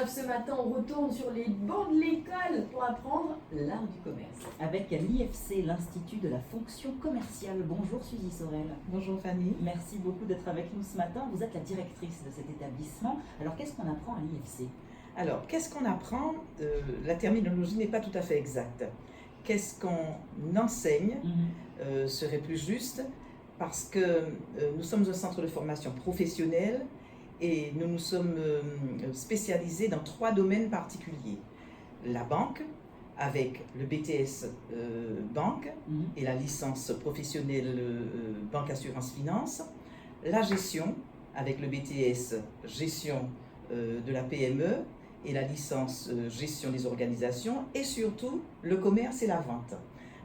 grave, ce matin on retourne sur les bancs de l'école pour apprendre l'art du commerce. Avec l'IFC, l'Institut de la fonction commerciale. Bonjour Suzy Sorel. Bonjour Fanny. Merci beaucoup d'être avec nous ce matin. Vous êtes la directrice de cet établissement. Alors qu'est-ce qu'on apprend à l'IFC? Alors, qu'est-ce qu'on apprend? La terminologie n'est pas tout à fait exacte. Qu'est-ce qu'on enseigne serait plus juste, parce que nous sommes un centre de formation professionnelle et nous nous sommes spécialisés dans 3 domaines particuliers. La banque, avec le BTS banque et la licence professionnelle banque assurance finance. La gestion, avec le BTS gestion de la PME et la licence gestion des organisations. Et surtout, le commerce et la vente,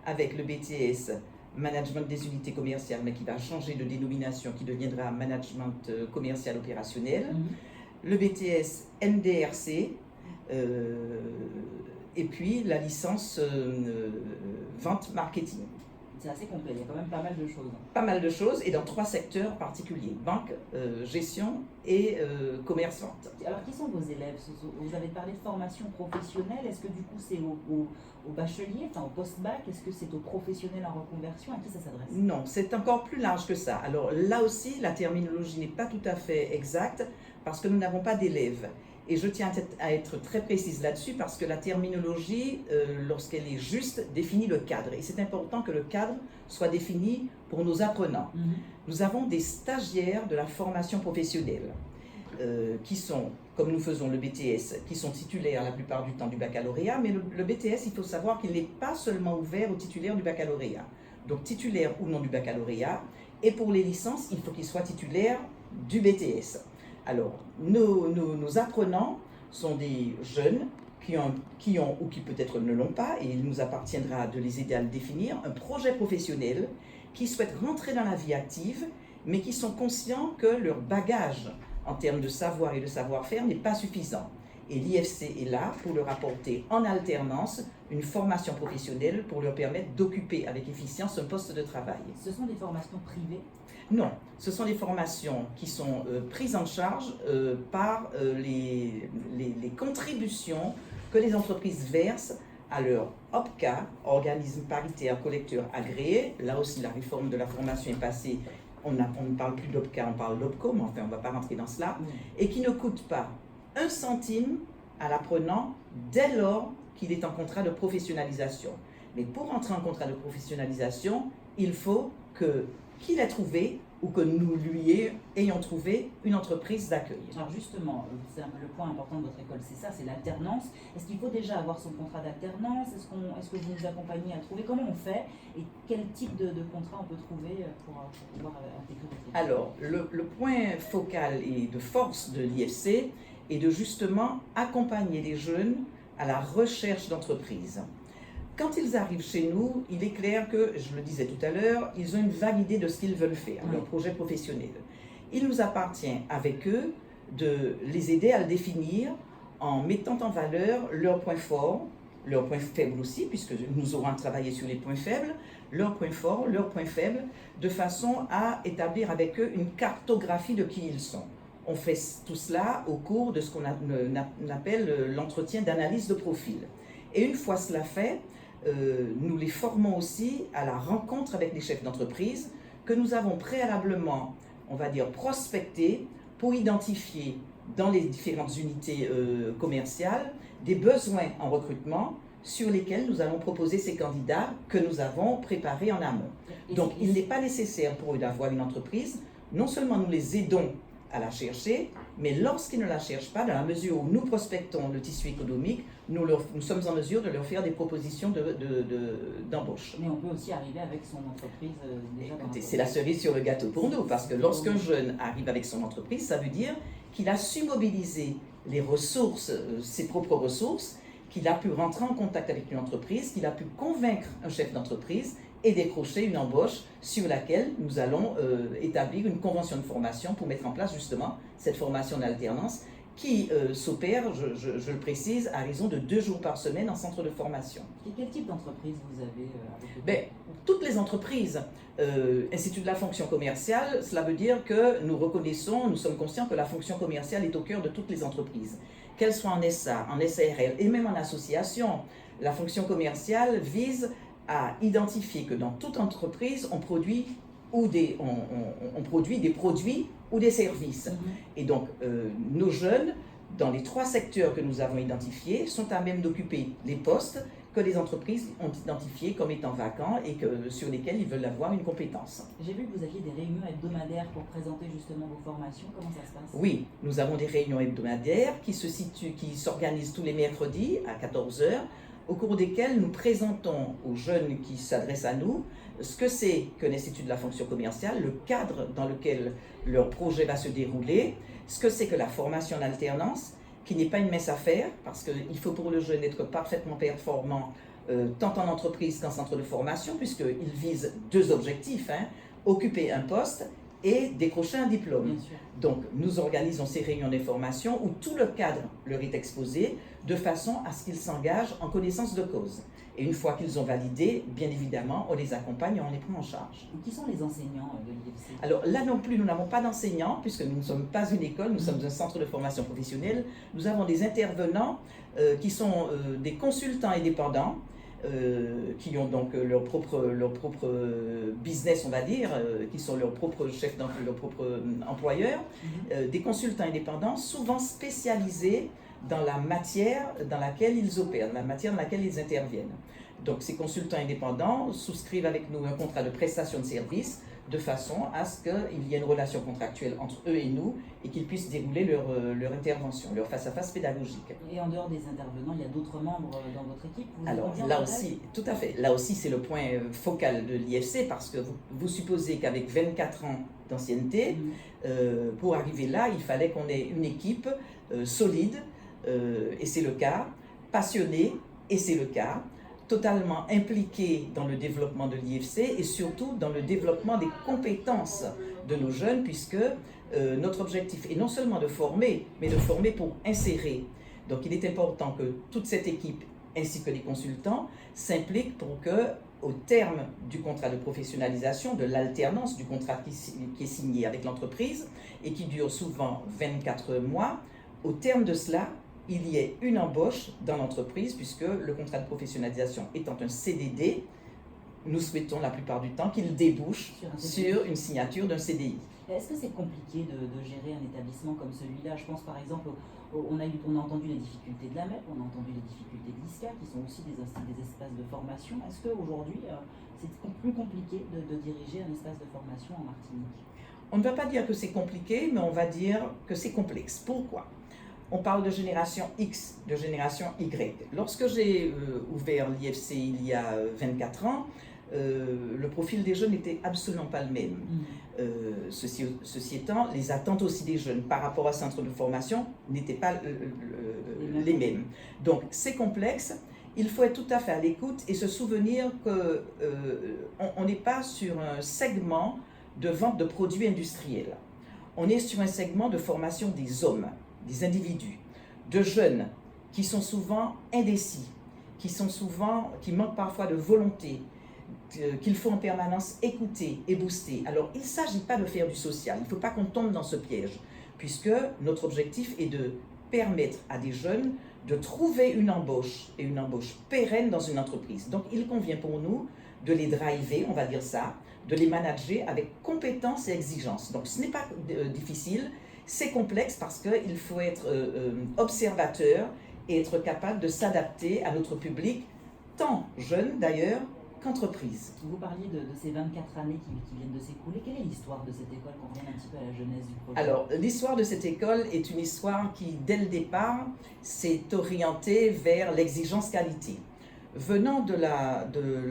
avec le BTS management des unités commerciales, mais qui va changer de dénomination, qui deviendra management commercial opérationnel, le BTS NDRC, et puis la licence vente marketing. C'est assez complet, il y a quand même pas mal de choses. Pas mal de choses, et dans 3 secteurs particuliers, banque, gestion et commerce-vente. Alors qui sont vos élèves? Vous avez parlé de formation professionnelle, est-ce que du coup c'est au bachelier, enfin au post-bac? Est-ce que c'est aux professionnels en reconversion? À qui ça s'adresse? Non, c'est encore plus large que ça. Alors là aussi, la terminologie n'est pas tout à fait exacte, parce que nous n'avons pas d'élèves. Et je tiens à être très précise là-dessus, parce que la terminologie, lorsqu'elle est juste, définit le cadre. Et c'est important que le cadre soit défini pour nos apprenants. Nous avons des stagiaires de la formation professionnelle, qui sont, comme nous faisons le BTS, qui sont titulaires la plupart du temps du baccalauréat. Mais le BTS, il faut savoir qu'il n'est pas seulement ouvert aux titulaires du baccalauréat. Donc titulaires ou non du baccalauréat. Et pour les licences, il faut qu'ils soient titulaires du BTS. Alors, nos apprenants sont des jeunes qui ont ou qui peut-être ne l'ont pas, et il nous appartiendra de les aider à le définir, un projet professionnel, qui souhaitent rentrer dans la vie active, mais qui sont conscients que leur bagage en termes de savoir et de savoir-faire n'est pas suffisant. Et l'IFC est là pour leur apporter en alternance une formation professionnelle pour leur permettre d'occuper avec efficience un poste de travail. Ce sont des formations privées? Non, ce sont des formations qui sont prises en charge par les contributions que les entreprises versent à leur OPCA, organisme paritaire collecteur agréé. Là aussi, la réforme de la formation est passée. On ne parle plus d'OPCA, on parle d'OPCO, mais enfin, on ne va pas rentrer dans cela. Et qui ne coûte pas 1 centime à l'apprenant dès lors qu'il est en contrat de professionnalisation. Mais pour entrer en contrat de professionnalisation, il faut qu'il ait trouvé, ou que nous lui ayons trouvé, une entreprise d'accueil. Alors justement, c'est le point important de votre école, c'est ça, c'est l'alternance. Est-ce qu'il faut déjà avoir son contrat d'alternance? Est-ce que vous nous accompagnez à trouver? Comment on fait? Et quel type de contrat on peut trouver pour pouvoir intégrer votre école? Alors, le point focal et de force de l'IFC est de justement accompagner les jeunes à la recherche d'entreprise. Quand ils arrivent chez nous, il est clair que, je le disais tout à l'heure, ils ont une vague idée de ce qu'ils veulent faire, leur projet professionnel. Il nous appartient avec eux de les aider à le définir en mettant en valeur leurs points forts, leurs points faibles aussi, puisque nous aurons travaillé sur les points faibles, leurs points forts, leurs points faibles, de façon à établir avec eux une cartographie de qui ils sont. On fait tout cela au cours de ce qu'on appelle l'entretien d'analyse de profil. Et une fois cela fait, nous les formons aussi à la rencontre avec les chefs d'entreprise que nous avons préalablement, on va dire, prospecté pour identifier dans les différentes unités commerciales des besoins en recrutement sur lesquels nous allons proposer ces candidats que nous avons préparés en amont. Donc il n'est pas nécessaire pour eux d'avoir une entreprise. Non seulement nous les aidons à la chercher, mais lorsqu'ils ne la cherchent pas, dans la mesure où nous prospectons le tissu économique, nous sommes en mesure de leur faire des propositions d'embauche. Mais on peut aussi arriver avec son entreprise déjà. Écoutez, c'est la cerise sur le gâteau pour nous, parce que lorsqu'un jeune arrive avec son entreprise, ça veut dire qu'il a su mobiliser les ressources, ses propres ressources, qu'il a pu rentrer en contact avec une entreprise, qu'il a pu convaincre un chef d'entreprise et décrocher une embauche sur laquelle nous allons établir une convention de formation pour mettre en place justement cette formation d'alternance qui s'opère, je le précise, à raison de 2 jours par semaine en centre de formation. Et quel type d'entreprise vous avez avec vous? Toutes les entreprises. Institut de la fonction commerciale, cela veut dire que nous sommes conscients que la fonction commerciale est au cœur de toutes les entreprises. qu'elle soit en SA, en SARL et même en association, la fonction commerciale vise à identifier que dans toute entreprise, on produit des produits ou des services. Et donc, nos jeunes, dans les 3 secteurs que nous avons identifiés, sont à même d'occuper les postes que les entreprises ont identifiés comme étant vacants et sur lesquels ils veulent avoir une compétence. J'ai vu que vous aviez des réunions hebdomadaires pour présenter justement vos formations. Comment ça se passe? Oui, nous avons des réunions hebdomadaires qui s'organisent tous les mercredis à 14 h, au cours desquelles nous présentons aux jeunes qui s'adressent à nous ce que c'est que l'Institut de la fonction commerciale, le cadre dans lequel leur projet va se dérouler, ce que c'est que la formation en alternance, qui n'est pas une mince affaire, parce qu'il faut pour le jeune être parfaitement performant, tant en entreprise qu'en centre de formation, puisqu'il vise 2 objectifs, occuper un poste et décrocher un diplôme. Donc, nous organisons ces réunions d'information où tout le cadre leur est exposé de façon à ce qu'ils s'engagent en connaissance de cause. Et une fois qu'ils ont validé, bien évidemment, on les accompagne et on les prend en charge. Qui sont les enseignants de l'IFC? Alors là non plus, nous n'avons pas d'enseignants, puisque nous ne sommes pas une école, nous sommes un centre de formation professionnelle. Nous avons des intervenants qui sont des consultants indépendants, qui ont donc leur propre business, on va dire, qui sont leurs propres chefs, leurs propres employeurs, des consultants indépendants, souvent spécialisés dans la matière dans laquelle ils opèrent, la matière dans laquelle ils interviennent. Donc ces consultants indépendants souscrivent avec nous un contrat de prestation de service de façon à ce qu'il y ait une relation contractuelle entre eux et nous et qu'ils puissent dérouler leur intervention, leur face-à-face pédagogique. Et en dehors des intervenants, il y a d'autres membres dans votre équipe? Alors là aussi, tout à fait, là aussi c'est le point focal de l'IFC parce que vous supposez qu'avec 24 ans d'ancienneté, pour arriver là, il fallait qu'on ait une équipe solide, et c'est le cas, passionnée, et c'est le cas, totalement impliqués dans le développement de l'IFC et surtout dans le développement des compétences de nos jeunes, puisque notre objectif est non seulement de former, mais de former pour insérer. Donc il est important que toute cette équipe, ainsi que les consultants, s'impliquent pour que, au terme du contrat de professionnalisation, de l'alternance du contrat qui est signé avec l'entreprise et qui dure souvent 24 mois, au terme de cela, il y ait une embauche dans l'entreprise, puisque le contrat de professionnalisation étant un CDD, nous souhaitons la plupart du temps qu'il débouche sur une signature d'un CDI. Est-ce que c'est compliqué de gérer un établissement comme celui-là? Je pense par exemple, on a entendu les difficultés de la MEP, on a entendu les difficultés de l'ISCA, qui sont aussi des espaces de formation. Est-ce qu'aujourd'hui, c'est plus compliqué de diriger un espace de formation en Martinique? On ne va pas dire que c'est compliqué, mais on va dire que c'est complexe. Pourquoi? On parle de génération X, de génération Y. Lorsque j'ai ouvert l'IFC il y a 24 ans, le profil des jeunes n'était absolument pas le même. Ceci étant, les attentes aussi des jeunes par rapport à centre de formation n'étaient pas les mêmes. Donc c'est complexe, il faut être tout à fait à l'écoute et se souvenir qu'on n'est pas sur un segment de vente de produits industriels. On est sur un segment de formation des hommes, des individus, de jeunes qui sont souvent indécis, qui manquent parfois de volonté, qu'il faut en permanence écouter et booster. Alors, il ne s'agit pas de faire du social, il ne faut pas qu'on tombe dans ce piège, puisque notre objectif est de permettre à des jeunes de trouver une embauche, et une embauche pérenne dans une entreprise. Donc, il convient pour nous de les driver, on va dire ça, de les manager avec compétence et exigence. Donc, ce n'est pas difficile, c'est complexe parce qu'il faut être observateur et être capable de s'adapter à notre public, tant jeune d'ailleurs qu'entreprise. Vous parliez de ces 24 années qui viennent de s'écouler. Quelle est l'histoire de cette école, qu'on revienne un petit peu à la genèse du projet? Alors, l'histoire de cette école est une histoire qui, dès le départ, s'est orientée vers l'exigence qualité. Venant de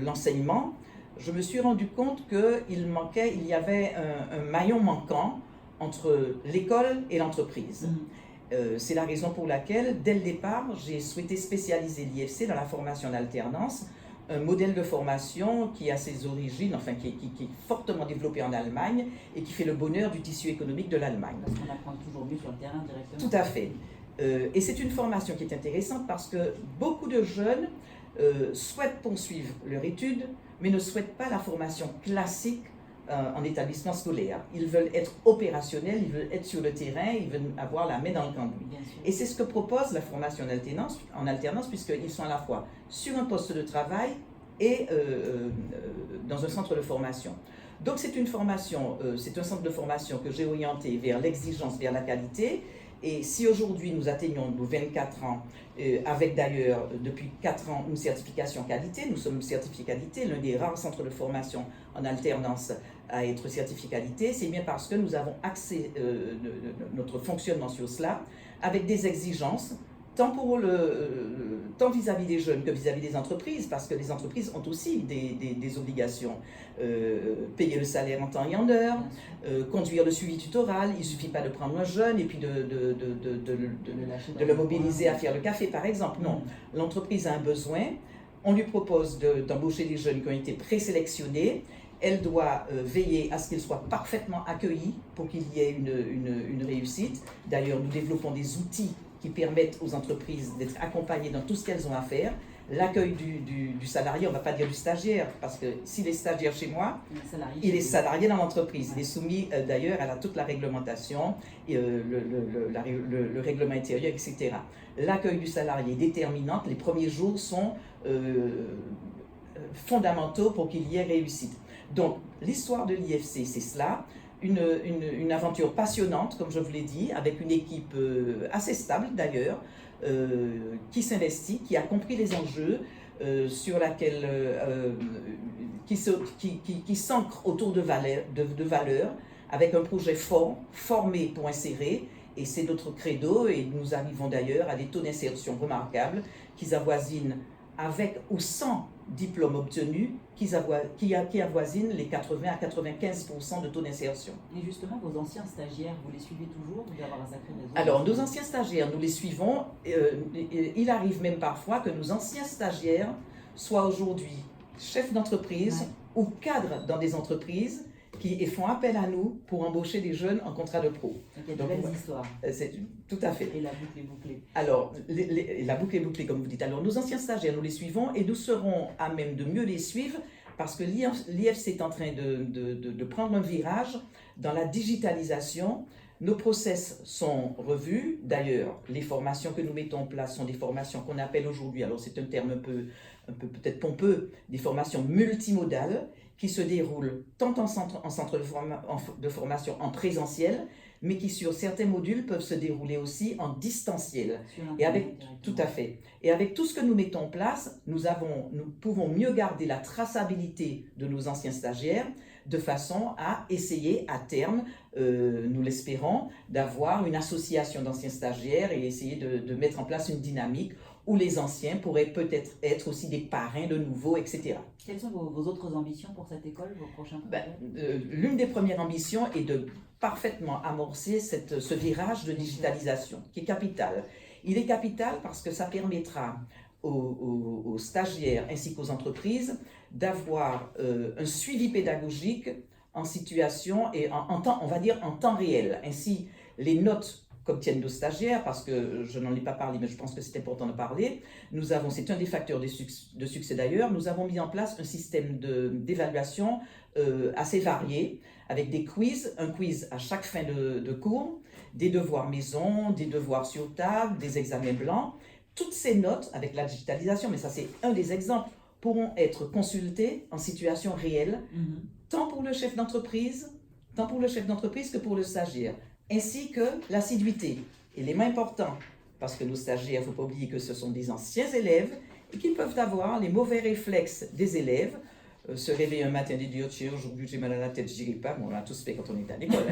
l'enseignement, je me suis rendu compte qu'il y avait un maillon manquant entre l'école et l'entreprise. C'est la raison pour laquelle, dès le départ, j'ai souhaité spécialiser l'IFC dans la formation d'alternance, un modèle de formation qui a ses origines, enfin qui est fortement développé en Allemagne et qui fait le bonheur du tissu économique de l'Allemagne. Parce qu'on apprend toujours mieux sur le terrain directement. Tout à fait. Et c'est une formation qui est intéressante parce que beaucoup de jeunes souhaitent poursuivre leur étude, mais ne souhaitent pas la formation classique en établissement scolaire. Ils veulent être opérationnels, ils veulent être sur le terrain, ils veulent avoir la main dans le cambouis. Bien sûr. Et c'est ce que propose la formation en alternance puisqu'ils sont à la fois sur un poste de travail et dans un centre de formation. Donc c'est une formation, c'est un centre de formation que j'ai orienté vers l'exigence, vers la qualité. Et si aujourd'hui nous atteignons nos 24 ans, avec d'ailleurs depuis 4 ans une certification qualité, nous sommes certifiés qualité, l'un des rares centres de formation en alternance à être certifié qualité, c'est bien parce que nous avons axé notre fonctionnement sur cela, avec des exigences, tant vis-à-vis des jeunes que vis-à-vis des entreprises, parce que les entreprises ont aussi des obligations. Payer le salaire en temps et en heure, conduire le suivi tutoral, il ne suffit pas de prendre un jeune et puis de le mobiliser à faire le café par exemple. Non, l'entreprise a un besoin, on lui propose d'embaucher des jeunes qui ont été présélectionnés, elle doit veiller à ce qu'ils soient parfaitement accueillis pour qu'il y ait une réussite. D'ailleurs, nous développons des outils qui permettent aux entreprises d'être accompagnées dans tout ce qu'elles ont à faire. L'accueil du salarié, on ne va pas dire du stagiaire, parce que s'il est stagiaire chez moi, il est salarié dans l'entreprise. Il est soumis d'ailleurs à toute la réglementation, le règlement intérieur, etc. L'accueil du salarié est déterminant. Les premiers jours sont fondamentaux pour qu'il y ait réussite. Donc, l'histoire de l'IFC, c'est cela. Une aventure passionnante, comme je vous l'ai dit, avec une équipe assez stable d'ailleurs, qui s'investit, qui a compris les enjeux, sur laquelle qui s'ancre autour de valeurs, avec un projet fort, formé pour insérer, et c'est notre credo, et nous arrivons d'ailleurs à des taux d'insertion remarquables qui avoisinent, avec ou sans diplôme obtenu, qui avoisinent les 80 à 95% de taux d'insertion. Et justement, vos anciens stagiaires, vous les suivez toujours? Vous devez avoir un sacré réseau. Alors, nos anciens stagiaires, nous les suivons. Il arrive même parfois que nos anciens stagiaires soient aujourd'hui chefs d'entreprise ou cadres dans des entreprises qui font appel à nous pour embaucher des jeunes en contrat de pro. Il y a de belles histoires. Tout à fait. Et la boucle est bouclée. Alors, la boucle est bouclée, comme vous dites. Alors, nos anciens stagiaires, nous les suivons et nous serons à même de mieux les suivre parce que l'IFC est en train de prendre un virage dans la digitalisation. Nos process sont revus. D'ailleurs, les formations que nous mettons en place sont des formations qu'on appelle aujourd'hui, alors c'est un terme un peu peut-être pompeux, des formations multimodales qui se déroulent tant en centre de formation en présentiel, mais qui sur certains modules peuvent se dérouler aussi en distanciel. Tout à fait. Et avec tout ce que nous mettons en place, nous pouvons mieux garder la traçabilité de nos anciens stagiaires de façon à essayer à terme, nous l'espérons, d'avoir une association d'anciens stagiaires et essayer de mettre en place une dynamique où les anciens pourraient peut-être être aussi des parrains de nouveaux, etc. Quelles sont vos autres ambitions pour cette école, vos prochains projets? L'une des premières ambitions est de parfaitement amorcer ce virage de digitalisation qui est capital. Il est capital parce que ça permettra aux stagiaires ainsi qu'aux entreprises d'avoir un suivi pédagogique en situation et en temps, on va dire en temps réel. Ainsi, les notes qu'obtiennent nos stagiaires, parce que je n'en ai pas parlé, mais je pense que c'est important de parler. C'est un des facteurs de succès d'ailleurs. Nous avons mis en place un système d'évaluation assez varié, avec des quiz, un quiz à chaque fin de cours, des devoirs maison, des devoirs sur table, des examens blancs. Toutes ces notes, avec la digitalisation, mais ça c'est un des exemples, pourront être consultées en situation réelle, tant pour le chef d'entreprise que pour le stagiaire, ainsi que l'assiduité. Et les moins importants, parce que nos stagiaires, il ne faut pas oublier que ce sont des anciens élèves et qu'ils peuvent avoir les mauvais réflexes des élèves, se réveiller un matin et dire tiens, aujourd'hui j'ai mal à la tête, je n'irai pas. Bon, on l'a tous fait quand on est à l'école.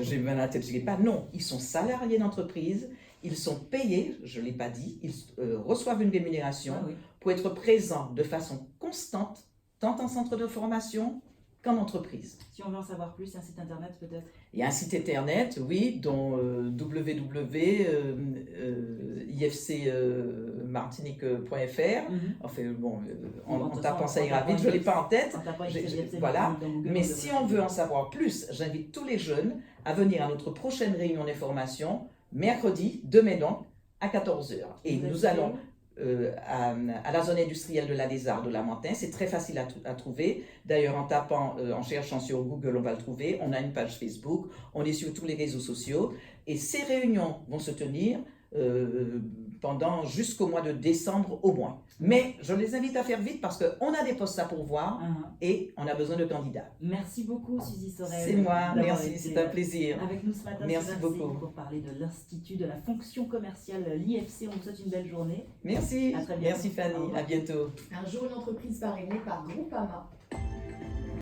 J'ai mal à la tête, je n'irai pas. Non, ils sont salariés d'entreprise, ils sont payés, je ne l'ai pas dit, ils reçoivent une rémunération pour être présents de façon constante, tant en centre de formation qu'en entreprise. Si on veut en savoir plus, un site internet peut-être? Il y a un site internet, oui, dont www.ifcmartinique.fr. Enfin, bon, en tapant ça ira vite, je ne l'ai pas en tête. Voilà. Mais si on veut en savoir plus, j'invite tous les jeunes à venir à notre prochaine réunion d'information, mercredi, demain donc, à 14h. Et nous allons à la zone industrielle de la Lézarde, de la Lamentin. C'est très facile à trouver. D'ailleurs, en tapant, en cherchant sur Google, on va le trouver. On a une page Facebook, on est sur tous les réseaux sociaux. Et ces réunions vont se tenir pendant jusqu'au mois de décembre au moins. Mais je les invite à faire vite parce qu'on a des postes à pourvoir et on a besoin de candidats. Merci beaucoup, Suzy Sorel. C'est moi, d'avoir merci, été c'est un plaisir. avec nous ce matin Merci sur RCI beaucoup. pour parler de l'Institut de la fonction commerciale, l'IFC. On vous souhaite une belle journée. Merci, À très bientôt. merci Au Fanny, revoir. à bientôt. Un jour, une entreprise parrainée par Groupama.